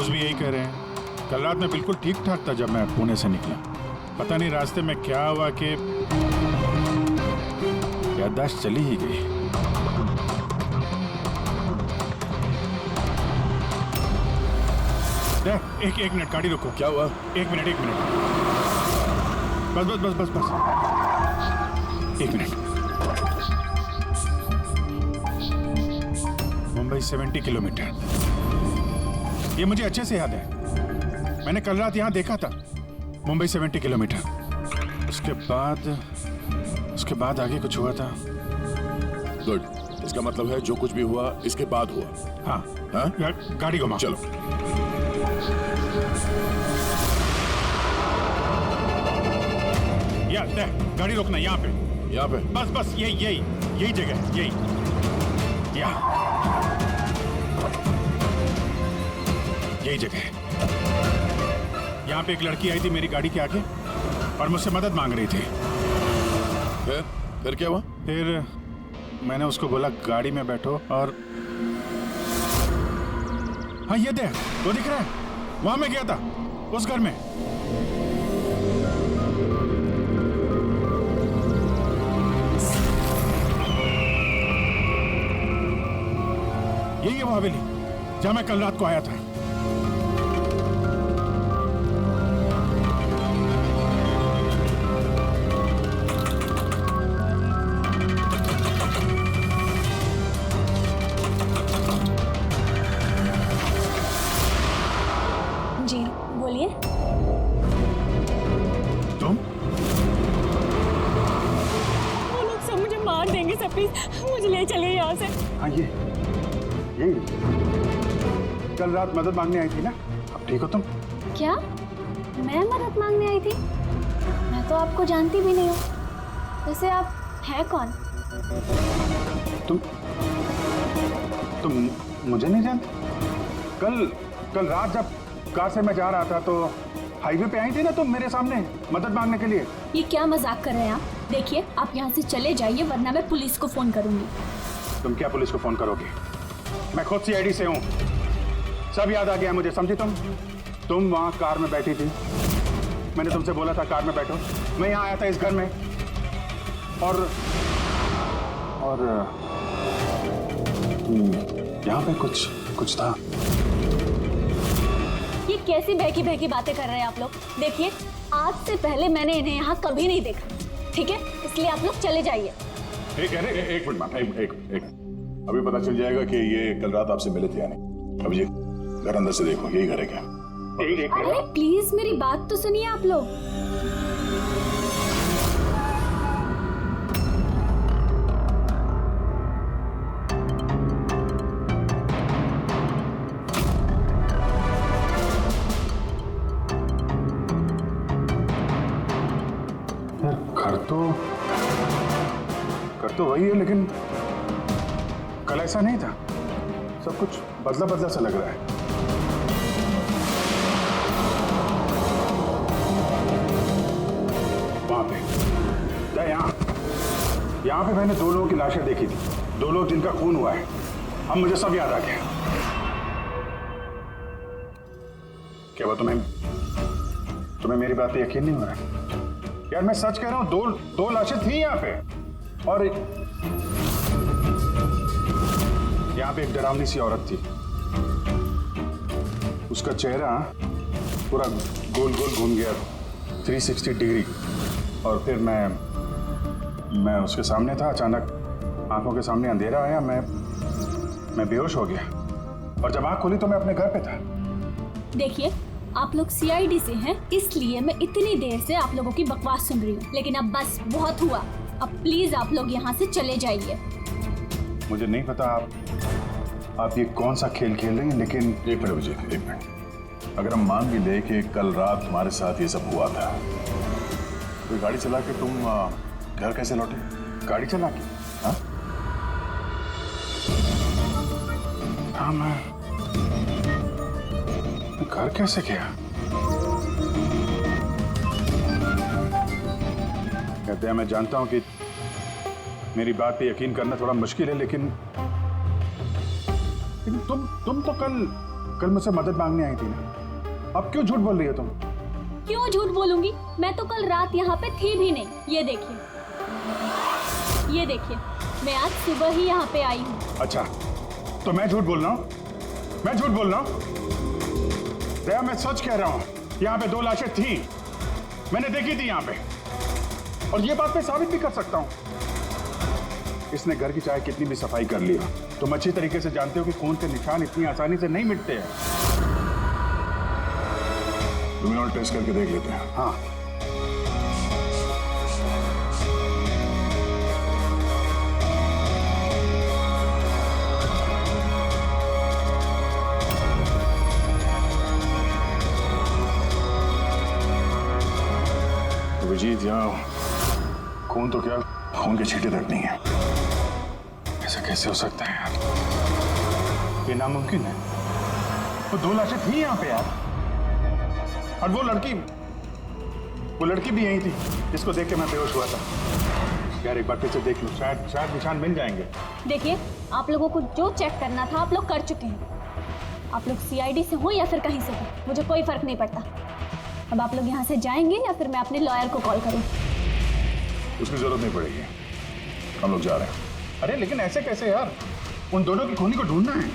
Boss भी यही कह रहे हैं। कल रात में बिल्कुल ठीक ठाक था जब मैं पुणे से निकला। पता नहीं रास्ते में क्या हुआ कि याददाश्त चली ही गई। एक मिनट गाड़ी रोको। क्या हुआ? एक मिनट बस बस बस बस बस एक मिनट। मुंबई 70 किलोमीटर, ये मुझे अच्छे से याद है। मैंने कल रात यहां देखा था। मुंबई 70 किलोमीटर। उसके बाद आगे कुछ हुआ था। गुड, इसका मतलब है जो कुछ भी हुआ इसके बाद हुआ। हाँ हाँ? गाड़ी घुमा। चलो। गाड़ी रोकना यहाँ पे। बस बस यही जगह है, यही जगह है। यहाँ पे एक लड़की आई थी मेरी गाड़ी के आगे और मुझसे मदद मांग रही थी। फिर क्या हुआ? फिर मैंने उसको बोला गाड़ी में बैठो और हाँ ये देख, वो दिख रहा है, वहां मैं गया था उस घर में। यही है वो हवेली जहां मैं कल रात को आया था। जी बोलिए। तुम? वो लोग सब मुझे मार देंगे सर, प्लीज मुझे ले चलिए यहाँ से। हाँ यही कल रात मदद मांगने आई थी ना। अब ठीक हो तुम? क्या मैं मदद मांगने आई थी? मैं तो आपको जानती भी नहीं हूँ। वैसे आप हैं कौन? तुम मुझे नहीं जानते? कल रात जब कार से मैं जा रहा था तो हाईवे पे आई थी ना तुम मेरे सामने मदद मांगने के लिए। ये क्या मजाक कर रहे हैं आप? देखिए आप यहाँ से चले जाइए वरना मैं पुलिस को फोन करूंगी। तुम क्या पुलिस को फोन करोगे? मैं खुद सीआईडी से हूँ, सब याद आ गया मुझे, समझी तुम वहाँ कार में बैठी थी। मैंने तुमसे बोला था कार में बैठो। मैं यहाँ आया था इस घर में और यहाँ पे कुछ था। ये कैसी बहकी बहकी बातें कर रहे हैं आप लोग? देखिए आज से पहले मैंने इन्हें यहाँ कभी नहीं देखा, ठीक है? इसलिए आप लोग चले जाइए। एक मिनट मैम, एक अभी पता चल जाएगा कि ये कल रात आपसे मिले थे या नहीं। अभी ये घर अंदर से देखो, यही घर है क्या? अरे प्लीज मेरी बात तो सुनिए आप लोग। घर तो वही है लेकिन कल ऐसा नहीं था। सब कुछ बदला बदला सा लग रहा है। वहां पे यहाँ पे मैंने 2 लोगों की लाशें देखी थी, 2 लोग जिनका खून हुआ है। अब मुझे सब याद आ गया। क्या हुआ तुम्हें मेरी बात पे यकीन नहीं हो रहा? यार मैं सच कह रहा हूँ, 2 लाशें थी यहाँ पे और यहाँ पे एक डरावनी सी औरत थी। उसका चेहरा पूरा गोल गोल घूम गया 360 डिग्री और फिर मैं उसके सामने था। अचानक आंखों के सामने अंधेरा आया, मैं बेहोश हो गया और जब आंख खोली तो मैं अपने घर पे था। देखिए आप लोग सीआईडी से हैं, इसलिए मैं इतनी देर से आप लोगों की बकवास सुन रही हूँ, लेकिन अब बस बहुत हुआ। अब प्लीज आप लोग यहाँ से चले जाइए। मुझे नहीं पता आप ये कौन सा खेल खेल रही हैं, लेकिन एक मिनट विजय, एक मिनट। अगर हम मान भी ले कि कल रात तुम्हारे साथ ये सब हुआ था, तो गाड़ी चला के तुम घर कैसे लौटे? गाड़ी चला के? हाँ मैं घर कैसे गया? कहते हैं, मैं जानता हूं कि मेरी बात पे यकीन करना थोड़ा मुश्किल है, लेकिन तुम तो कल कल मुझसे मदद मांगने आई थी ना, अब क्यों झूठ बोल रही हो तुम? क्यों झूठ बोलूंगी? मैं तो कल रात यहाँ पे थी भी नहीं। ये देखिए, ये देखिए, मैं आज सुबह ही यहाँ पे आई हूँ। अच्छा, तो मैं झूठ बोल रहा हूँ? मैं झूठ बोल रहा हूँ? दया, मैं सच कह रहा हूँ। यहाँ पे 2 लाशें थी, मैंने देखी थी यहाँ पे, और ये बात मैं साबित भी कर सकता हूँ। इसने घर की चाहे कितनी भी सफाई कर ली हो, तुम अच्छी तरीके से जानते हो कि खून के निशान इतनी आसानी से नहीं मिटते हैं। लुमिनॉल टेस्ट करके देख लेते हैं। हाँ, अभिजीत, यहाँ खून तो क्या, खून के छींटे तक नहीं है। ऐसा कैसे हो सकता है यार? ये नामुमकिन है। तो 2 लाशें थी यहाँ पे यार, और वो लड़की भी यही थी जिसको देख के मैं बेहोश हुआ था। यार एक बार फिर से देख लो, शायद निशान मिल जाएंगे। देखिए, आप लोगों को जो चेक करना था आप लोग कर चुके हैं। आप लोग सीआईडी से हो या फिर कहीं से हो, मुझे कोई फर्क नहीं पड़ता। अब आप लोग यहाँ से जाएंगे या फिर मैं अपने लॉयर को कॉल करूँ? उसकी जरूरत नहीं पड़ेगी, हम लोग जा रहे हैं। अरे लेकिन ऐसे कैसे यार? उन दोनों की खूनी को ढूंढना है।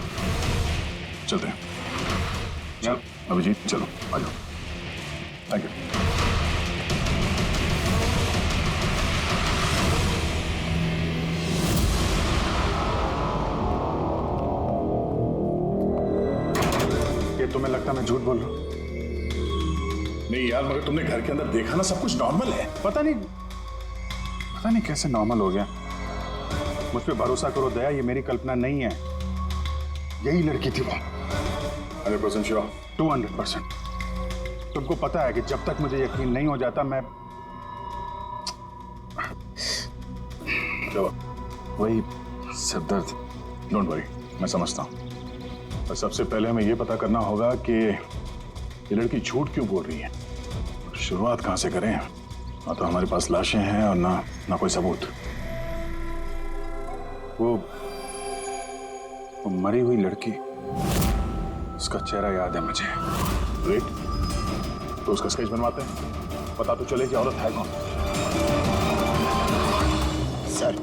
चलते हैं। चल अभिजीत, चलो आ जाओ। Thank you. ये तुम्हें लगता है मैं झूठ बोल रहा हूँ? नहीं यार, मगर तुमने घर के अंदर देखा ना, सब कुछ नॉर्मल है। पता नहीं कैसे नॉर्मल हो गया। मुझ पे भरोसा करो दया, ये मेरी कल्पना नहीं है। यही लड़की थी वो। 100% श्योर? 200%। तुमको पता है कि जब तक मुझे यकीन नहीं हो जाता मैं वही सिरदर्द। डोंट वरी, मैं समझता हूँ। और सबसे पहले हमें यह पता करना होगा कि ये लड़की झूठ क्यों बोल रही है। शुरुआत कहाँ से करें? ना तो हमारे पास लाशें हैं और ना कोई सबूत। वो मरी हुई लड़की, उसका चेहरा याद है मुझे। ग्रेट, तो उसका स्केच बनवाते हैं, पता तो चले कि औरत है कौन। सर,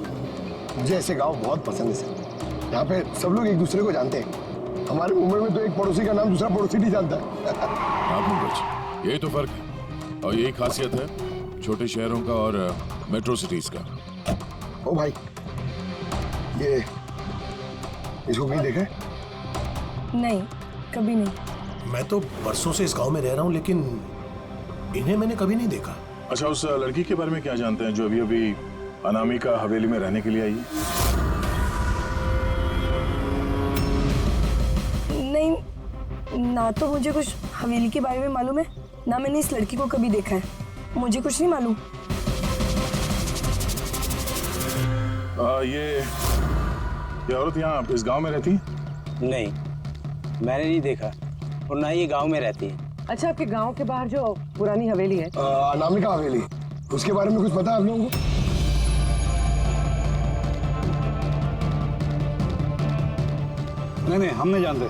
मुझे ऐसे गांव बहुत पसंद है सर। यहाँ पे सब लोग एक दूसरे को जानते हैं। हमारे मुंबई में तो एक पड़ोसी का नाम दूसरा पड़ोसी नहीं जानता है। आप नीरज, यही तो फर्क है और यही खासियत है छोटे शहरों का और मेट्रो सिटीज का। ओ भाई, ये इसको कहीं देखा है? नहीं, कभी नहीं। मैं तो बरसों से इस गांव में रह रहा हूं, लेकिन इन्हें मैंने कभी नहीं देखा। अच्छा, उस लड़की के बारे में क्या जानते हैं जो अभी अभी अनामिका हवेली में रहने के लिए आई है? नहीं, ना तो मुझे कुछ हवेली के बारे में मालूम है, ना मैंने इस लड़की को कभी देखा है। मुझे कुछ नहीं मालूम। ये औरत यहाँ इस गांव में रहती है? नहीं, मैंने नहीं देखा और ना ही ये गांव में रहती है। अच्छा, आपके गांव के बाहर जो पुरानी हवेली है, अनामिका हवेली, उसके बारे में कुछ पता है आप लोगों को? नहीं, हम नहीं जानते।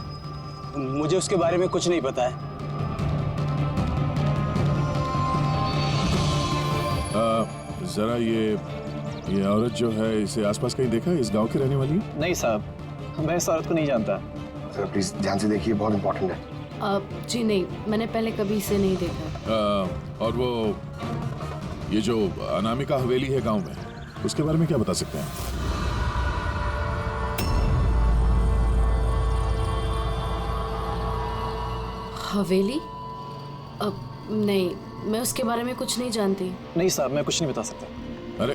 मुझे उसके बारे में कुछ नहीं पता है। जरा ये औरत जो है, इसे आसपास कहीं देखा है? इस गांव की रहने वाली है? नहीं साहब, मैं इस औरत को नहीं जानता। सर प्लीज ध्यान से देखिए, बहुत इंपॉर्टेंट है। जी नहीं, मैंने पहले कभी इसे नहीं देखा। और वो ये जो अनामिका हवेली है गांव में, उसके बारे में क्या बता सकते हैं? हवेली? नहीं, मैं उसके बारे में कुछ नहीं जानती। नहीं साहब, मैं कुछ नहीं बता सकता। अरे,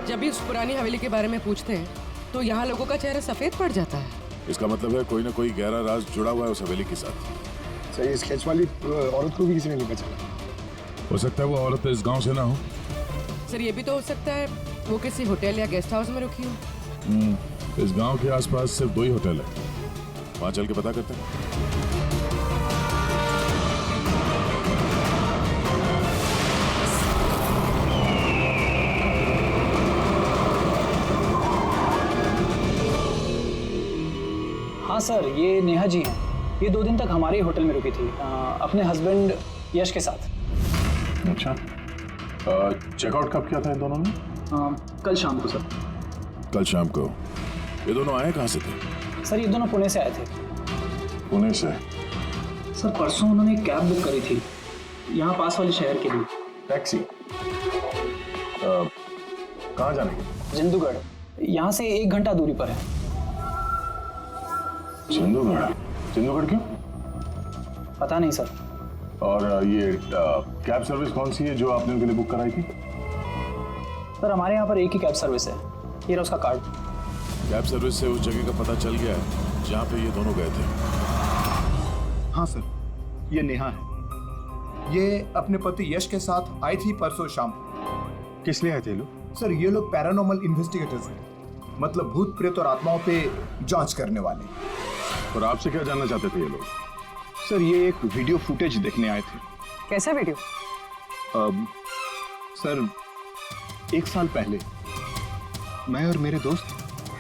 जब भी उस पुरानी हवेली के बारे में पूछते हैं तो यहाँ लोगों का चेहरा सफेद पड़ जाता है। इसका मतलब है कोई ना कोई गहरा राज जुड़ा हुआ है उस हवेली के साथ। सर, ये स्केच वाली औरत को भी किसी ने नहीं पहचाना। हो सकता है वो औरत इस गांव से ना हो। सर, ये भी तो हो सकता है वो किसी होटल या गेस्ट हाउस में रुकी हो। इस गांव के आसपास सिर्फ 2 ही होटल है, वहां चल के पता करते हैं। हाँ सर, ये नेहा जी हैं। ये 2 दिन तक हमारे ही होटल में रुकी थी अपने हस्बैंड यश के साथ। अच्छा, चेकआउट कब किया था इन दोनों ने? कल शाम को सर। कल शाम को? ये दोनों आए कहाँ से थे? सर ये दोनों पुणे से आए थे। पुणे से? सर परसों उन्होंने एक कैब बुक करी थी यहाँ पास वाले शहर के लिए। टैक्सी? कहाँ जाने की? जिंदूगढ़, यहाँ से 1 घंटा दूरी पर है। जिंदूगढ़? जिंदूगढ़ क्यों? पता नहीं सर। और ये कैब सर्विस कौन सी है जो आपने उनके लिए बुक कराई थी? सर हमारे यहाँ पर एक ही कैब सर्विस है, ये रहा उसका कार्ड। कैब सर्विस से उस जगह का पता चल गया है जहाँ पे ये दोनों गए थे? हाँ सर, ये नेहा है। ये अपने पति यश के साथ आई थी परसों शाम। किस लिए आए थे लोग? सर ये लोग पैरानॉर्मल इन्वेस्टिगेटर्स हैं, मतलब भूत प्रेत और आत्माओं पे जांच करने वाले। और आपसे क्या जानना चाहते थे ये लोग? सर ये एक वीडियो फुटेज देखने आए थे। कैसा वीडियो? सर 1 साल पहले मैं और मेरे दोस्त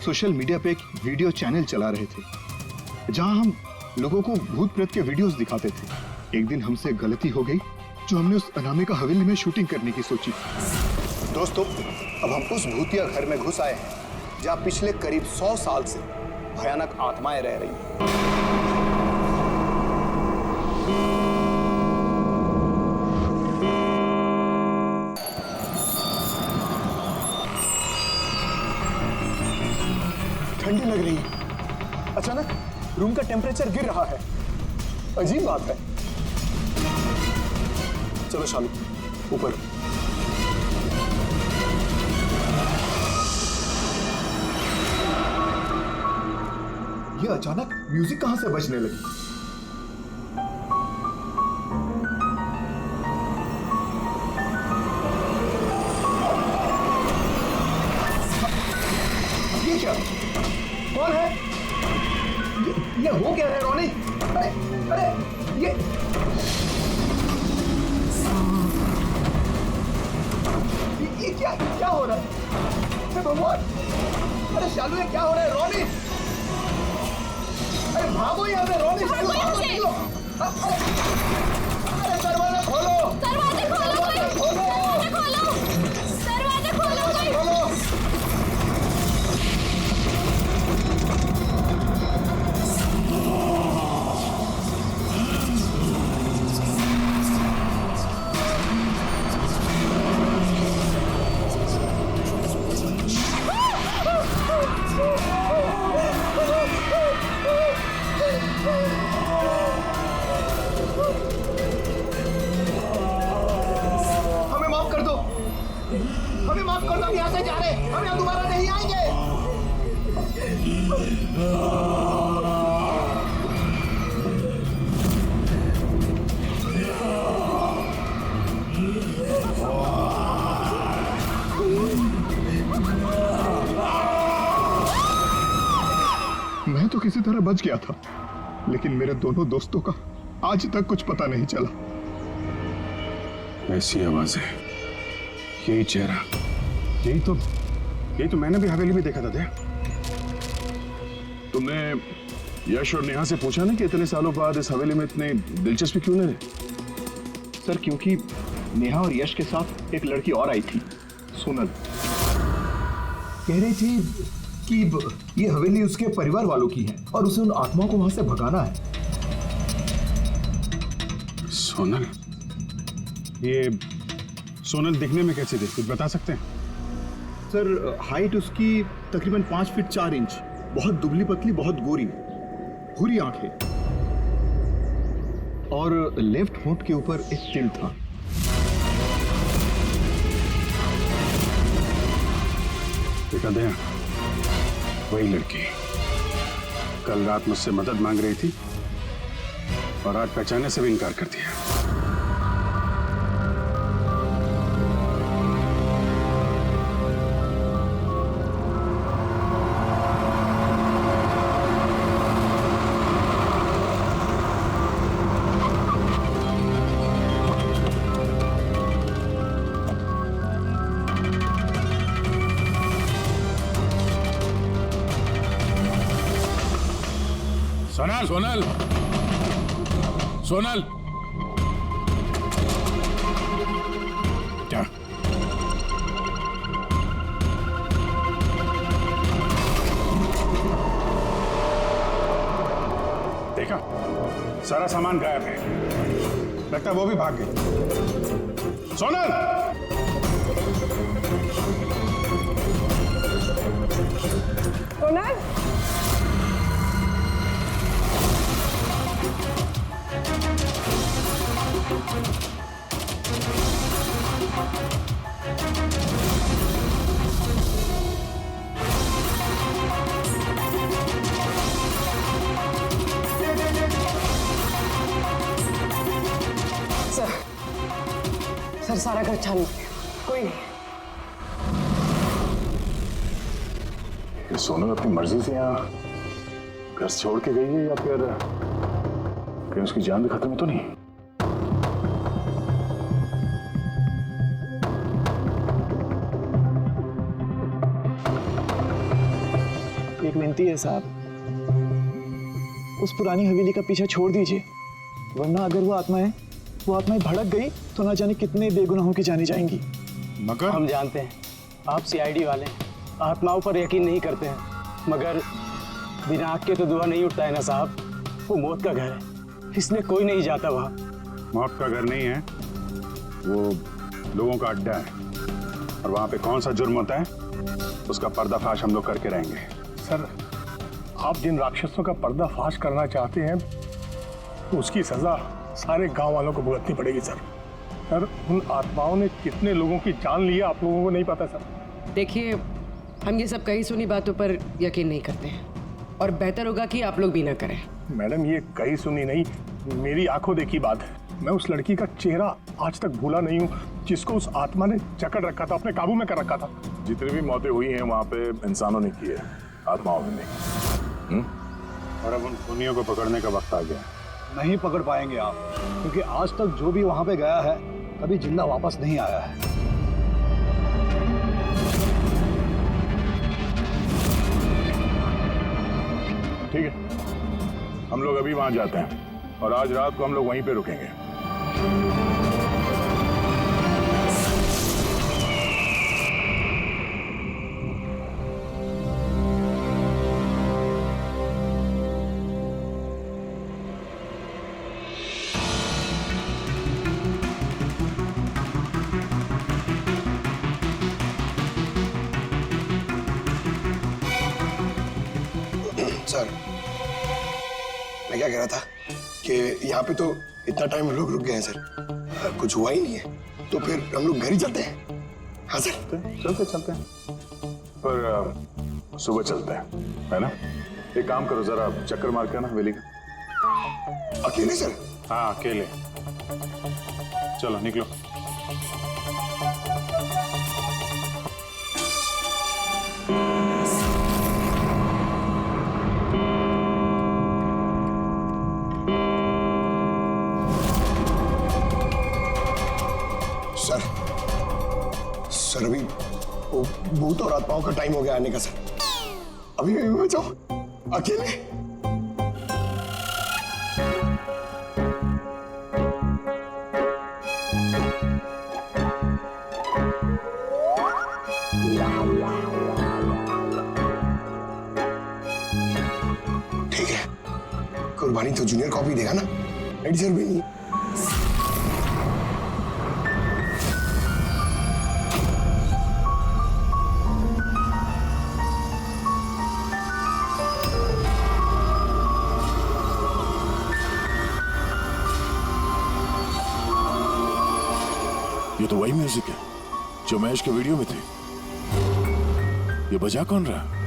सोशल मीडिया पे एक वीडियो चैनल चला रहे थे जहां हम लोगों को भूत प्रेत के वीडियोस दिखाते थे। एक दिन हमसे गलती हो गई जो हमने उस अनामिका हवेली में शूटिंग करने की सोची। दोस्तों, अब हम उस भूतिया घर में घुस आए हैं जहां पिछले करीब 100 साल से भयानक आत्माएं रह रही हैं। ठंडी लग रही है। अचानक रूम का टेम्परेचर गिर रहा है। अजीब बात है। चलो शालू, ऊपर। ये अचानक म्यूजिक कहां से बजने लगी? ये क्या? कौन है? ये हो क्या है रोनी? अरे ये क्या हो रहा है? हे भगवान! अरे शालू ये क्या हो रहा है? रोनी! अरे भागो यहाँ से! रोनी शालू भागो! निकलो! अरे दरवाजा खोलो! दरवाजे खोलो! दरवाजा खोलो! दरवाजे खोलो! दरवाजा खोलो! हमें माफ कर दो, हम यहाँ से जा रहे हैं, हम यहाँ दोबारा नहीं आएंगे। मैं तो किसी तरह बच गया था, लेकिन मेरे दोनों दोस्तों का आज तक कुछ पता नहीं चला। ऐसी आवाजें, यही चेहरा, यही तो मैंने भी हवेली में देखा था। दया, तुमने यश और नेहा से पूछा ना कि इतने सालों बाद इस हवेली में इतने दिलचस्पी क्यों ले रहे? सर क्योंकि नेहा और यश के साथ एक लड़की और आई थी, सोनल। कह रही थी कि ये हवेली उसके परिवार वालों की है और उसे उन आत्माओं को वहां से भगाना है। सोनल? ये सोनल दिखने में कैसी थी, कुछ बता सकते हैं? सर हाइट उसकी तकरीबन 5 फीट 4 इंच, बहुत दुबली पतली, बहुत गोरी, भूरी आंखें और लेफ्ट होंठ के ऊपर एक तिल था। देखा दया, वही लड़की कल रात मुझसे मदद मांग रही थी और आज पहचानने से भी इनकार कर दिया। सोनल! सोनल, क्या? देखा, सारा सामान गायब है। लगता है वो भी भाग गई। सोनल! सोनल, सर सारा घर छान कोई नहीं। ये सोनल अपनी मर्जी से यहाँ घर छोड़ के गई है या फिर कहीं उसकी जान भी खत्म तो नहीं? एक विनती है साहब, उस पुरानी हवेली का पीछा छोड़ दीजिए, वरना अगर वो आत्माएं भड़क गई तो ना जाने कितने बेगुनाहों की जानी जाएंगी। मगर हम जानते हैं आप सीआईडी वाले हैं, आत्माओं पर यकीन नहीं करते हैं, मगर बिना आग के तो धुआं नहीं उठता है ना साहब। वो मौत का घर है, इसलिए कोई नहीं जाता वहाँ। मौत का घर नहीं है, वो लोगों का अड्डा है, और वहाँ पे कौन सा जुर्म होता है उसका पर्दाफाश हम लोग करके रहेंगे। सर, आप जिन राक्षसों का पर्दाफाश करना चाहते हैं उसकी सजा सारे गांव वालों को भुगतनी पड़ेगी सर। सर, उन आत्माओं ने कितने लोगों की जान ली है आप लोगों को नहीं पता सर। देखिए, हम ये सब कही सुनी बातों पर यकीन नहीं करते हैं, और बेहतर होगा कि आप लोग भी ना करें। मैडम, ये कही सुनी नहीं, मेरी आंखों देखी बात है। मैं उस लड़की का चेहरा आज तक भूला नहीं हूँ जिसको उस आत्मा ने जकड़ रखा था, अपने काबू में कर रखा था। जितनी भी मौतें हुई हैं वहां पे इंसानों ने की है, आत्माओं ने नहीं। और अब उन खूनियों को पकड़ने का वक्त आ गया। नहीं पकड़ पाएंगे आप, क्योंकि आज तक जो भी वहां पे गया है कभी जिंदा वापस नहीं आया है। ठीक है, हम लोग अभी वहां जाते हैं और आज रात को हम लोग वहीं पे रुकेंगे। सर, मैं क्या कह रहा था कि यहाँ पे तो इतना टाइम हम लोग रुक गए हैं सर, कुछ हुआ ही नहीं है, तो फिर हम लोग घर ही चलते हैं। हाँ सर, चलते हैं, पर सुबह चलते हैं, है ना? एक काम करो, जरा चक्कर मार के आना हवेली का। अकेले सर? हाँ, अकेले। चलो निकलो। सर, अभी वो भूत और आत्माओं का टाइम हो गया आने का सर। अभी मैं जाऊं अकेले? ठीक है, कुर्बानी तो जूनियर कॉपी देगा ना, एडी सर भी नहीं। ये तो वही म्यूजिक है जो महेश के वीडियो में थे। ये बजा कौन रहा?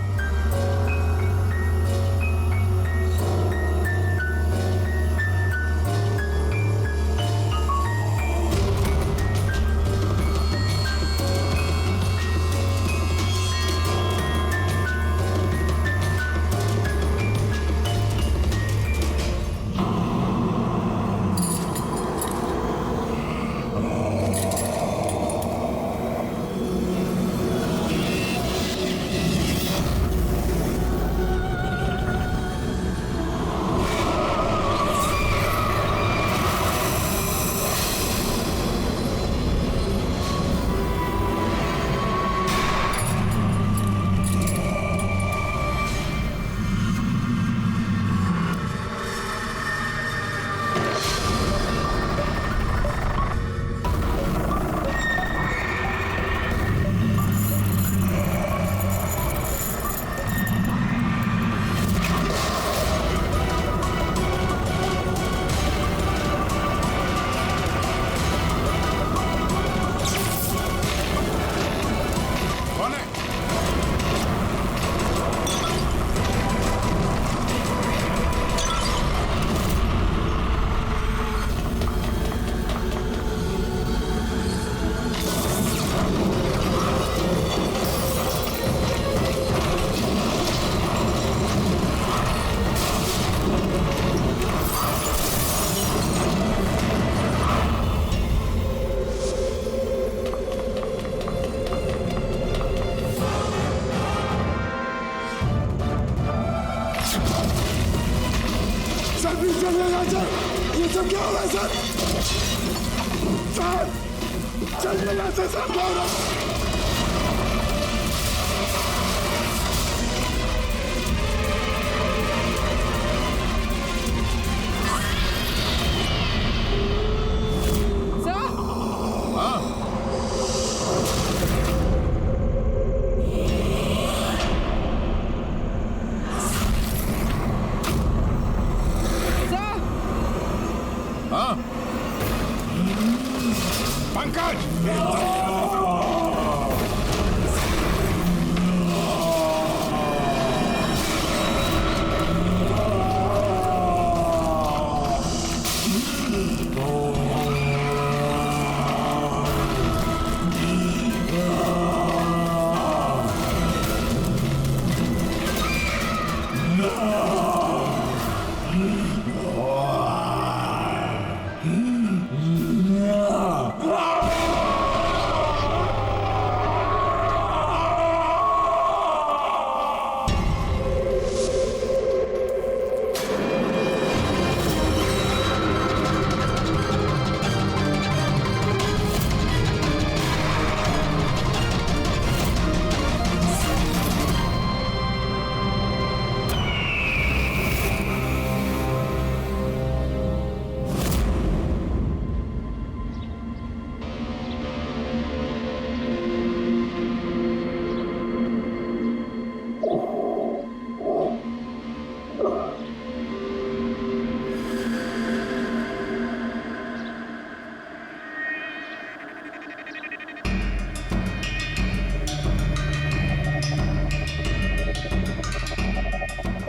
अभी चलिएगा सर, ये सब क्या हो रहा है सर? सर चलिएगा सर, क्या हो रहा है?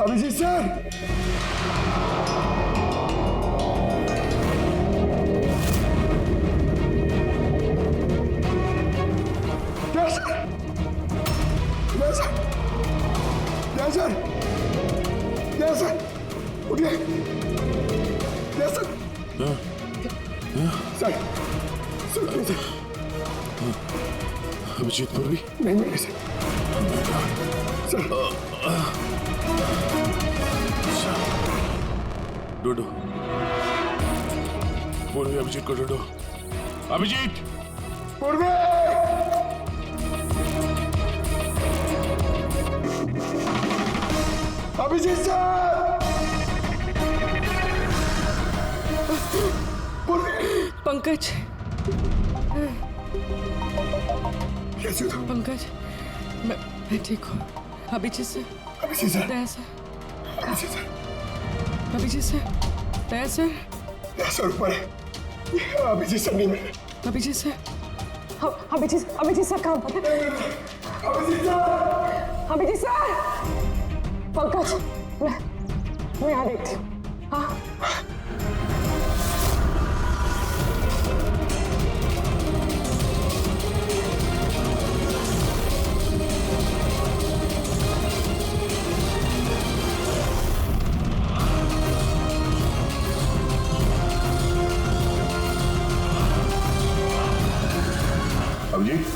अभिजीत सर, उठिए। सर अभिजीत पूर्वी? नहीं मेरे सर। ढूंढो पूर्वी, अभिजीत को ढूंढो। अभिजीत! पूर्वी! अभिजीत सर! पूर्वी! पंकज! कैसे हो? पंकज, मैं ठीक हूँ। Abhijeet sir. Abhijeet sir. Daya sir. Abhijeet sir. Abhijeet sir. Daya sir. Daya sir ऊपर है। अभिजीत सर नहीं मिले। अभिजीत सर। अभिजीत सर कहाँ पर है? अभिजीत सर! अभिजीत सर! पंकज, मैं यहाँ देखती हूँ। हाँ। अभिजीत,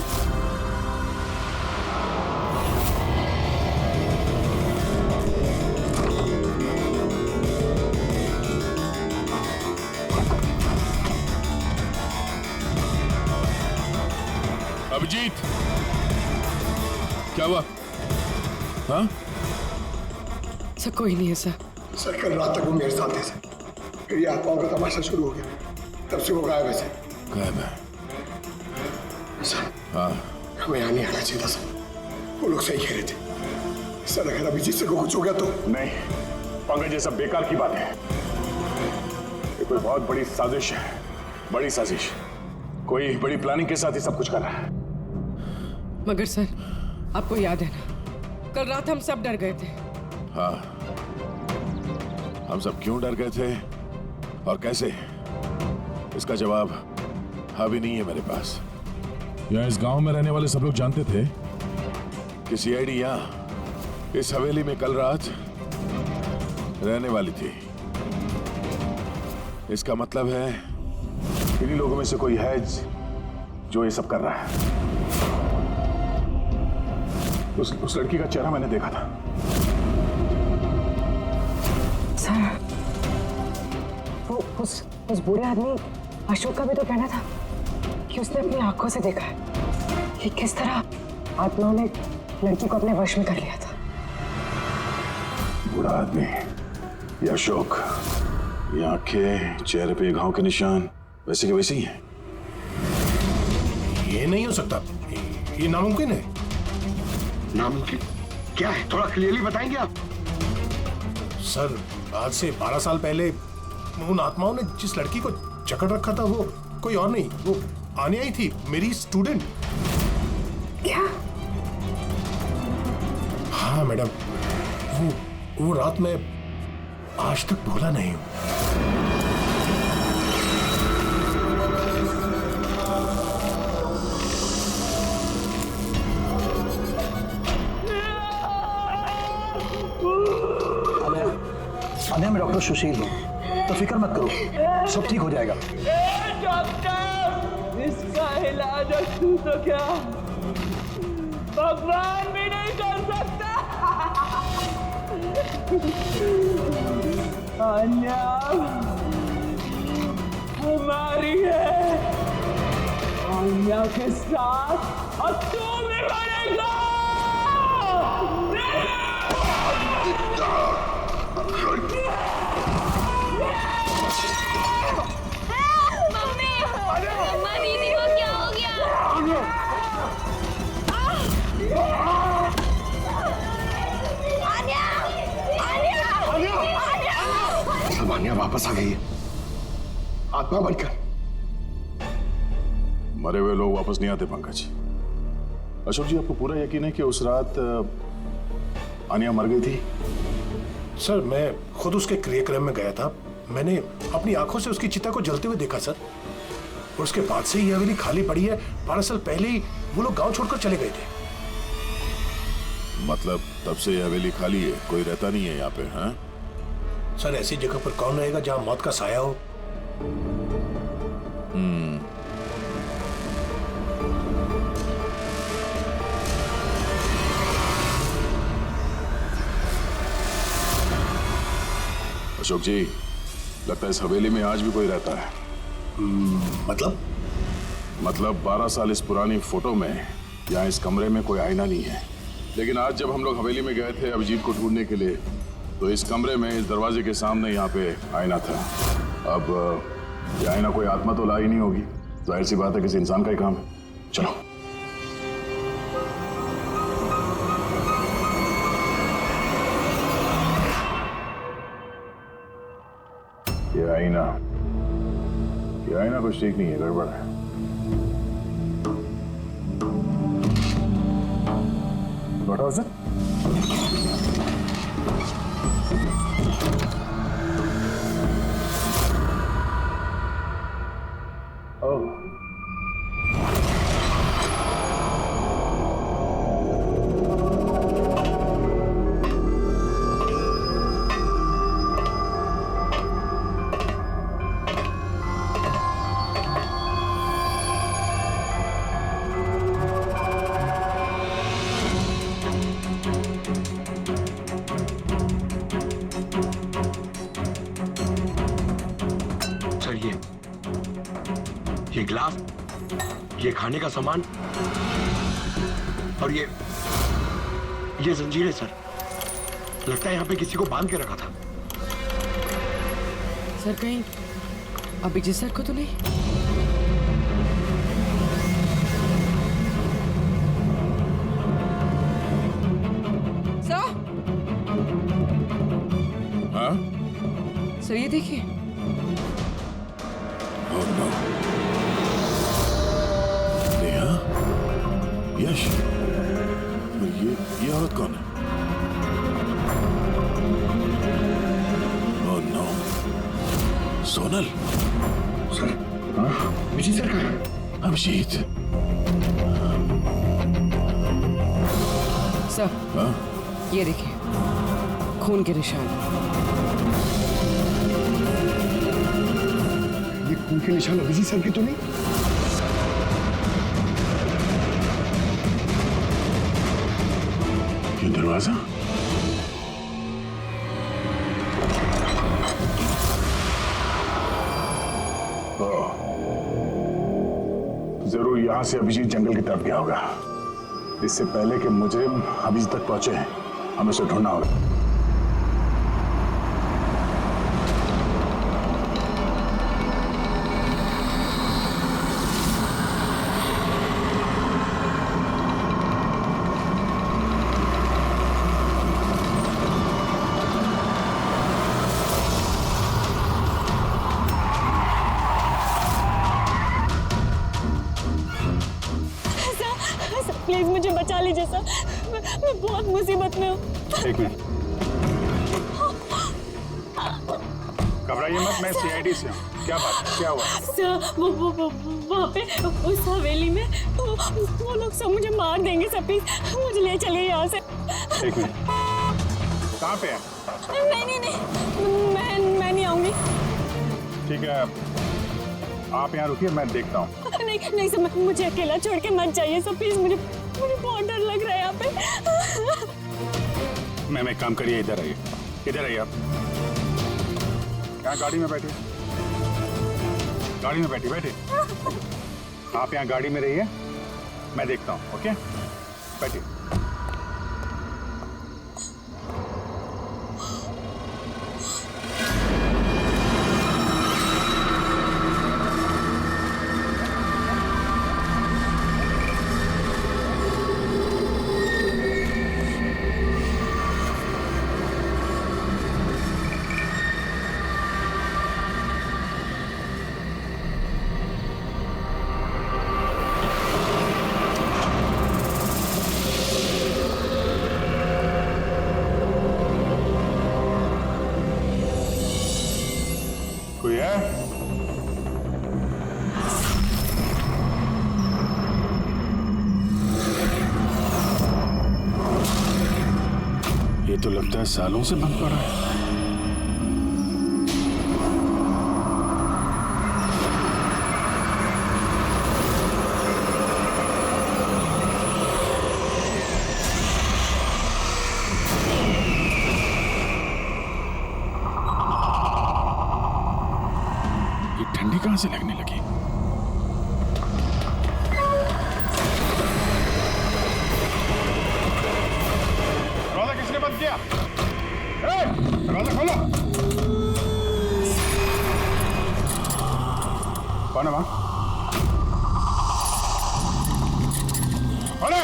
अभिजीत, क्या हुआ? हाँ? सर कोई नहीं है सर। सर कल रात तक वो मेरे साथ थे सर, फिर ये आत्माओं का तमाशा शुरू हो गया, तब से वो गायब है सर। गायब है? सर हाँ, हमें यहाँ नहीं आना चाहिए था सर, वो लोग सही कह रहे थे सर। अगर अभिजीत से को कुछ हो गया तो? नहीं पंकज, ये सब बेकार की बात है। ये कोई बहुत बड़ी साजिश है, बड़ी साजिश। कोई बड़ी प्लानिंग के साथ ही सब कुछ कर रहा है। मगर सर, आपको याद है ना, कल रात हम सब डर गए थे। हाँ, हम सब क्यों डर गए थे और कैसे, इसका जवाब अभी नहीं है मेरे पास। यहाँ इस गांव में रहने वाले सब लोग जानते थे कि सीआईडी यहाँ इस हवेली में कल रात रहने वाली थी। इसका मतलब है इन्हीं लोगों में से कोई है जो ये सब कर रहा है। उस लड़की का चेहरा मैंने देखा था। उस बूढ़े आदमी अशोक का भी तो कहना था कि उसने अपनी आंखों से देखा है कि किस तरह आत्माओं ने लड़की को अपने वश में कर लिया था। बूढ़ा आदमी, ये अशोक, ये आंखें, चेहरे पे घाव के निशान वैसे के वैसे ही हैं। ये नहीं हो सकता, ये नामुमकिन है। नामुमकिन क्या है, थोड़ा क्लियरली बताएंगे आप? सर, आज से 12 साल पहले उन आत्माओं ने जिस लड़की को जकड़ रखा था वो कोई और नहीं, वो आनिया ही थी, मेरी स्टूडेंट। क्या? हाँ मैडम, वो रात मैं आज तक भूला नहीं हूं। अनया, मैं डॉक्टर सुशील हूँ, तो फिक्र मत करो, सब ठीक हो जाएगा। डॉक्टर, इसका इलाज तू तो क्या भगवान भी नहीं कर सकता। अन्या हमारी है, अन्या के साथ और तू भी मरेगा। मम्मी, मम्मा दीदी को क्या हो गया? सब आनिया वापस आ गई है, आत्मा बनकर। मरे हुए लोग वापस नहीं आते पंकज। अशोक जी, आपको पूरा यकीन है कि उस रात आनिया मर गई थी? सर, मैं खुद उसके क्रियाक्रम में गया था, मैंने अपनी आंखों से उसकी चिता को जलते हुए देखा सर। और उसके बाद से ये हवेली खाली पड़ी है। 12 साल पहले ही वो लोग गांव छोड़कर चले गए थे। मतलब तब से ये हवेली खाली है, कोई रहता नहीं है यहाँ पे? हाँ सर, ऐसी जगह पर कौन रहेगा जहां मौत का साया हो? अशोक जी, लगता है इस हवेली में आज भी कोई रहता है। मतलब 12 साल इस पुरानी फोटो में यहाँ इस कमरे में कोई आईना नहीं है, लेकिन आज जब हम लोग हवेली में गए थे अभिजीत को ढूंढने के लिए, तो इस कमरे में इस दरवाजे के सामने यहाँ पे आईना था। अब ये आईना कोई आत्मा तो ला ही नहीं होगी, जाहिर सी बात है किसी इंसान का ही काम है। चलो। ये आईना कुछ ठीक नहीं है, गड़बड़ है। What was it? Oh. ये गिलास, ये खाने का सामान और ये जंजीरें सर, लगता है यहाँ पे किसी को बांध के रखा था। सर, कहीं अभिजीत सर को तो नहीं? सर? हाँ? सर, ये देखिए। Oh no. नेहा, यश, ये औरत कौन है? Oh no. Sonal. Sir, Abhijeet sir कहाँ है? अभिजीत। सर, हाँ? ये देखिए, खून के निशान। खून के निशान अभिजीत सर के तो नहीं? ये दरवाजा? जरूर यहाँ से अभिजीत जंगल की तरफ गया होगा। इससे पहले कि मुजरिम अभिजीत तक पहुंचे हमें उसे ढूंढना होगा। प्लीज मुझे बचा लीजिए सर, मैं बहुत मुसीबत में हूँ। एक मिनट, घबराइए मत, मैं सीआईडी से हूँ। क्या बात है, क्या हुआ? सर वो वहाँ पे उस हवेली में वो लोग सब मुझे मार देंगे सर, प्लीज मुझे ले चलिए यहाँ से। एक मिनट, कहाँ पे है? नहीं मैं नहीं आऊंगी। ठीक है, आप यहाँ रुकिए, मैं देखता हूँ। नहीं सर, मुझे अकेला छोड़ के मत जाइए सर, प्लीज मुझे बहुत डर लग रहा है यहाँ पे। मैं एक काम करिए, इधर आइए आप। यहाँ गाड़ी में बैठिए, गाड़ी में बैठिए। आप यहाँ गाड़ी में रहिए, मैं देखता हूँ। ओके, बैठिए। कोई है? ये तो लगता है सालों से बंद पड़ा है। ठंडी कहां से लगने लगी? दरवाजा किसने बंद किया? दरवाजा खोलो। कौन है वहां? कौन है?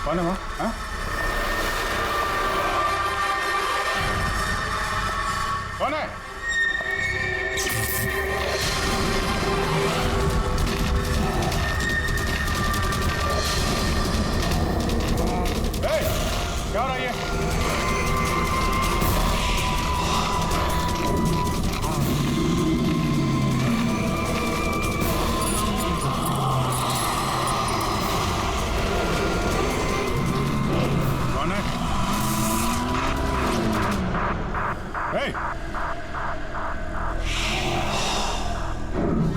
कौन है वहाँ? हाँ? कौन है? क्या हो रहा है ये?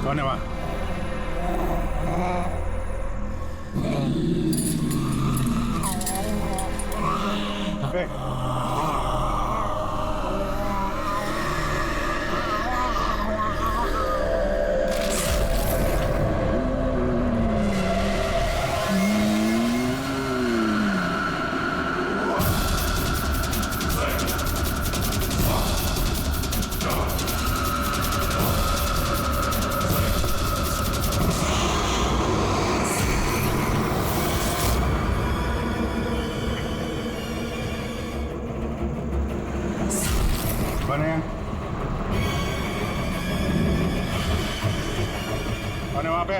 कौन है वहां? कौन है वहां पे?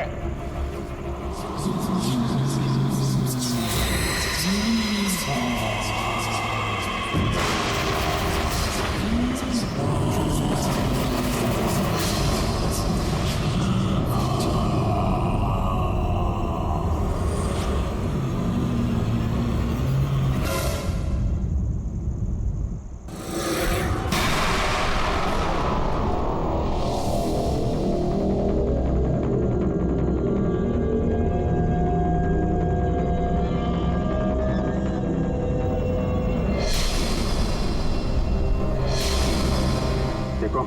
देखो,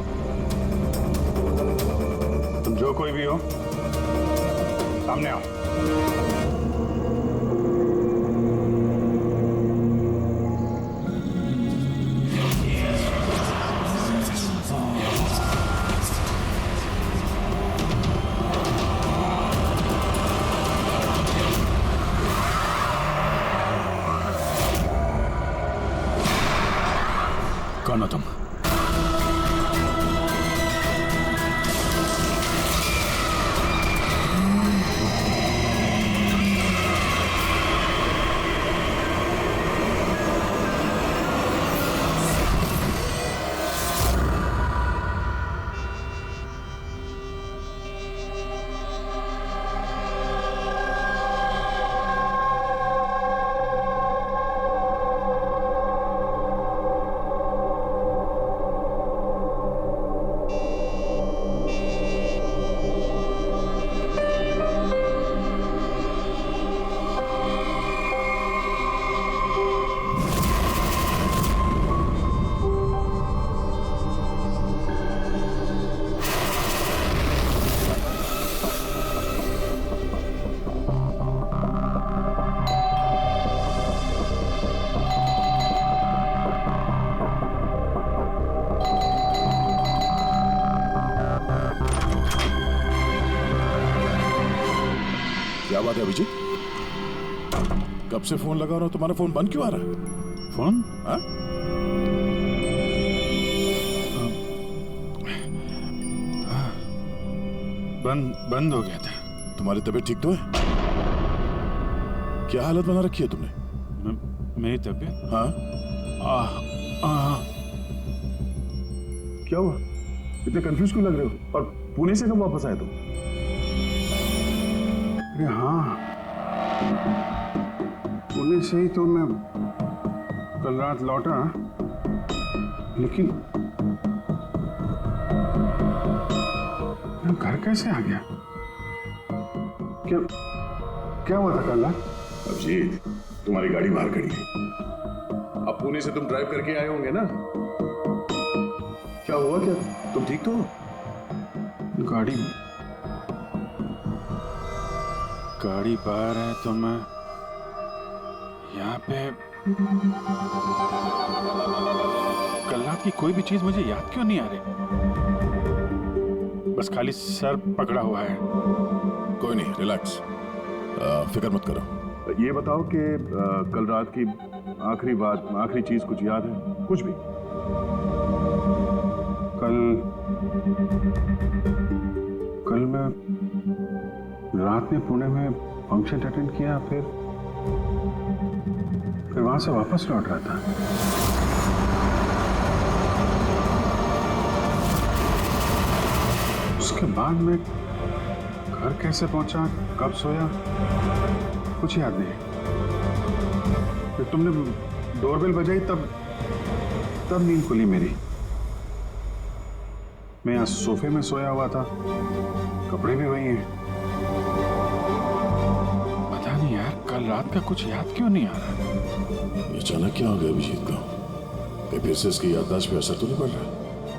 तुम जो कोई भी हो, सामने आओ। कौन हो तुम? क्या बात है अभिजीत? कब से फोन लगा रहा हूं, तुम्हारा फोन बंद क्यों आ रहा है? फोन? हाँ? बंद हो गया था। तुम्हारी तबीयत ठीक तो है? क्या हालत बना रखी है तुमने? मेरी तबीयत? हाँ? क्या हुआ? इतने कंफ्यूज क्यों लग रहे हो? और पुणे से कब वापस आए तुम? अरे हाँ, पुणे से ही तो मैं कल रात लौटा, लेकिन मैं घर कैसे आ गया? क्या हुआ था कल रात? अभिजीत, तुम्हारी गाड़ी बाहर खड़ी है। अब पुणे से तुम ड्राइव करके आए होंगे ना? क्या हुआ? क्या तुम ठीक तो हो? गाड़ी बाहर है तो मैं यहाँ पे। कल रात की कोई भी चीज मुझे याद क्यों नहीं आ रही? बस खाली सर पकड़ा हुआ है। कोई नहीं, रिलैक्स, फिक्र मत करो। ये बताओ कि कल रात की आखिरी बात, आखिरी चीज कुछ याद है? कुछ भी? कल मैं रात में पुणे में फंक्शन अटेंड किया, फिर वहां से वापस लौट रहा था। उसके बाद मैं घर कैसे पहुंचा, कब सोया, कुछ याद नहीं। फिर तुमने डोरबेल बजाई, तब नींद खुली मेरी। मैं यहाँ सोफे में सोया हुआ था, कपड़े भी वही हैं। पता नहीं यार, कल रात का कुछ याद क्यों नहीं आ रहा? ये अचानक क्या हो गया अभिजीत को? कहीं फिर से इसकी याददाश्त पे असर तो नहीं पड़ रहा?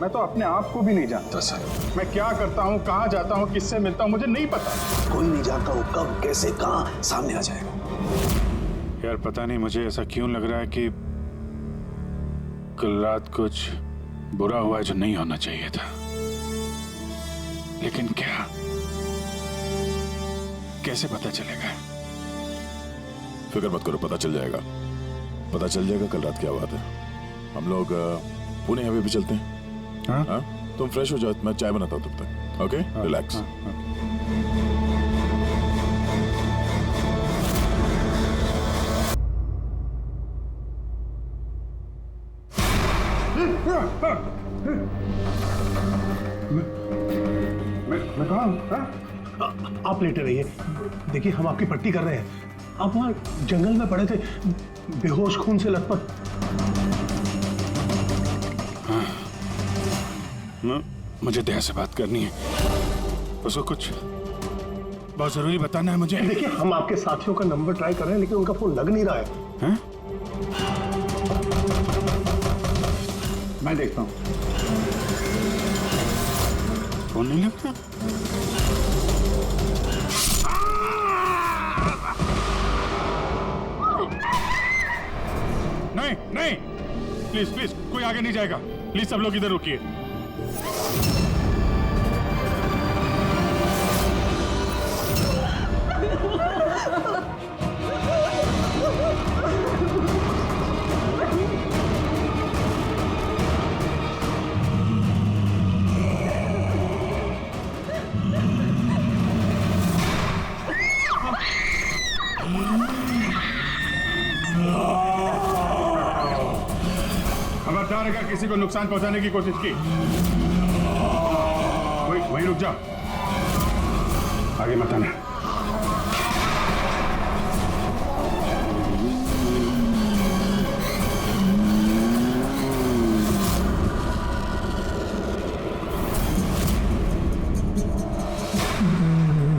मैं तो अपने आप को भी नहीं जानता सर। मैं क्या करता हूँ, कहाँ जाता हूँ, किससे मिलता हूँ, मुझे नहीं पता। कोई नहीं जानता वो कब, कैसे, कहाँ सामने आ जाएगा। यार पता नहीं मुझे ऐसा क्यों लग रहा है कि कल रात कुछ बुरा हुआ है जो नहीं होना चाहिए था। लेकिन क्या, कैसे पता चलेगा? फिक्र मत करो, पता चल जाएगा। पता चल जाएगा कल रात क्या हुआ था। हम लोग पुणे हाईवे पे चलते हैं। हाँ? तुम फ्रेश हो जाओ, मैं चाय बनाता हूँ तब तक। Okay, relax. मैं कहाँ हूँ? आप लेटे रहिए, देखिए हम आपकी पट्टी कर रहे हैं। आप वहाँ जंगल में पड़े थे, बेहोश, खून से लथपथ। मुझे दया से बात करनी है, उसको कुछ बहुत जरूरी बताना है मुझे। देखिए हम आपके साथियों का नंबर ट्राई कर रहे हैं, लेकिन उनका फोन लग नहीं रहा है। हैं? मैं देखता हूँ। फोन नहीं लग रहा। नहीं नहीं, प्लीज प्लीज, कोई आगे नहीं जाएगा। प्लीज सब लोग इधर रुकिए। खबरदार अगर किसी को नुकसान पहुंचाने की कोशिश की, वहीं रुक जा, आगे मत आना।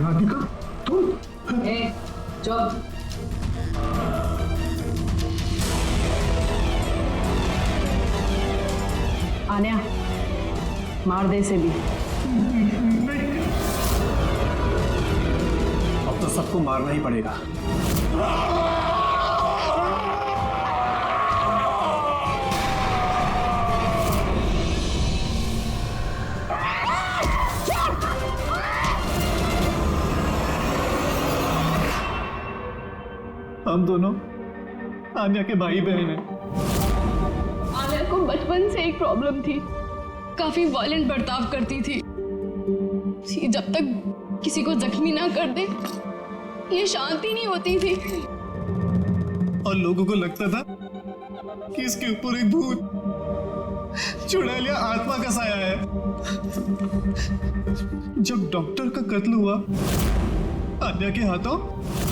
राधिका तुम? चुप। आन्या, मार दे इसे भी। अब तो सबको मारना ही पड़ेगा। हम दोनों आन्या के भाई बहन हैं। आन्या को बचपन से एक प्रॉब्लम थी, काफी वायलेंट बर्ताव करती थी। जब तक किसी को जख्मी ना कर दे ये शांति नहीं होती थी। और लोगों को लगता था कि इसके ऊपर एक भूत चुड़ैलिया आत्मा का साया है। जब डॉक्टर का कत्ल हुआ आन्या के हाथों,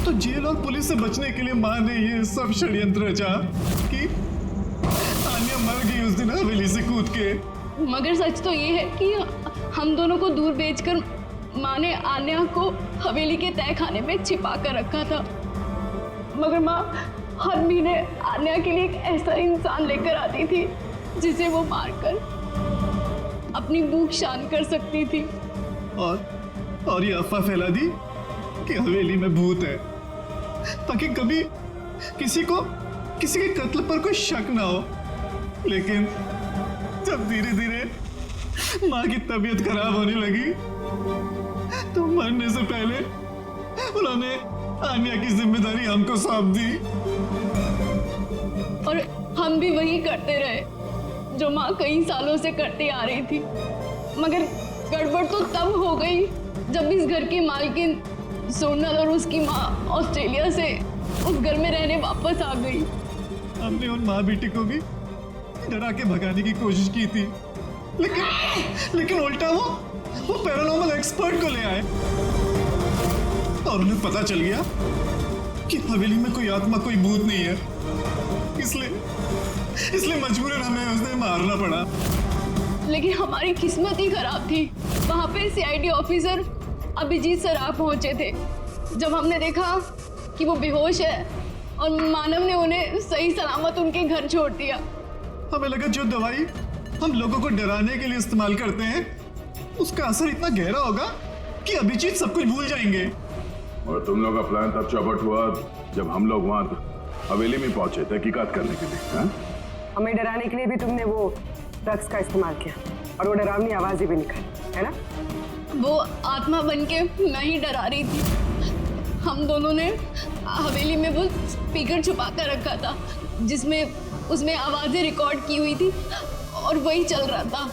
तो जेल और पुलिस से बचने के लिए मां ने ये सब षड्यंत्र रचा कि आन्या मर गई उस दिन हवेली से कूद के। मगर सच तो ये है कि हम दोनों को दूर भेजकर माँ ने आन्या को हवेली के तय खाने में छिपा कर रखा था। मगर माँ हर महीने आन्या के लिए एक ऐसा इंसान लेकर आती थी जिसे वो मारकर अपनी भूख शांत कर सकती थी। और ये अफवाह फैला दी कि हवेली में भूत है, ताकि कभी किसी के कत्ल पर कोई शक ना हो। लेकिन जब धीरे धीरे माँ की तबीयत खराब होने लगी तो मरने से पहले उन्होंने आन्या की जिम्मेदारी हमको सौंप दी। और हम भी वही करते रहे जो माँ कई सालों से करती आ रही थी। मगर गड़बड़ तो तब हो गई जब इस घर की मालकिन सोनल और उसकी माँ ऑस्ट्रेलिया से उस घर में रहने वापस आ गई। हमने उन माँ बेटी को भी डरा के भगाने की कोशिश की थी, लेकिन उल्टा वो पैरानॉर्मल एक्सपर्ट को ले आए और उन्हें पता चल गया कि हवेली में कोई आत्मा, कोई भूत नहीं है। इसलिए मजबूरन हमें उसे मारना पड़ा। लेकिन हमारी किस्मत ही खराब थी। वहाँ पे सीआईडी ऑफिसर अभिजीत सर आ पहुंचे थे। जब हमने देखा कि वो बेहोश है और मानव ने उन्हें सही सलामत उनके घर छोड़ दिया, हमें लगा जो दवाई हम लोगों को डराने के लिए इस्तेमाल करते हैं उसका असर इतना गहरा होगा कि अभिजीत सब कुछ भूल जाएंगे। और तुम लोग का प्लान तब चौपट हुआ जब हम लोग वहां हवेली में पहुंचे तहकीकात करने के लिए। हाँ? हमें डराने के लिए भी तुमने वो ड्रग्स का इस्तेमाल किया और वो डरावनी आवाजें भी निकाली, है ना? वो आत्मा बन के मैं ही डरा रही थी। हम दोनों ने हवेली में वो स्पीकर छुपा कर रखा था जिसमें उसमें आवाजें रिकॉर्ड की हुई थी और वही चल रहा था।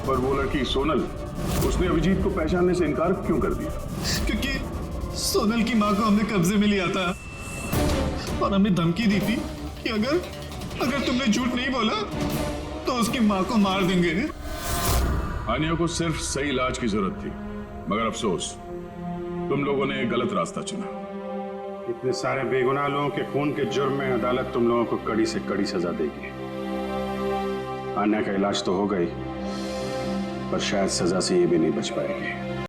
पर वो लड़की सोनल, उसने अभिजीत को पहचानने से इनकार क्यों कर दिया? क्योंकि सोनल की माँ को हमने कब्जे में लिया था और हमें धमकी दी थी कि अगर तुमने झूठ नहीं बोला तो उसकी माँ को मार देंगे। आन्या को सिर्फ सही इलाज की जरूरत थी, मगर अफसोस तुम लोगों ने गलत रास्ता चुना। इतने सारे बेगुनाह लोगों के खून के जुर्म में अदालत तुम लोगों को कड़ी से कड़ी सजा देगी। आन्या का इलाज तो हो गई, पर शायद सजा से ये भी नहीं बच पाएगी।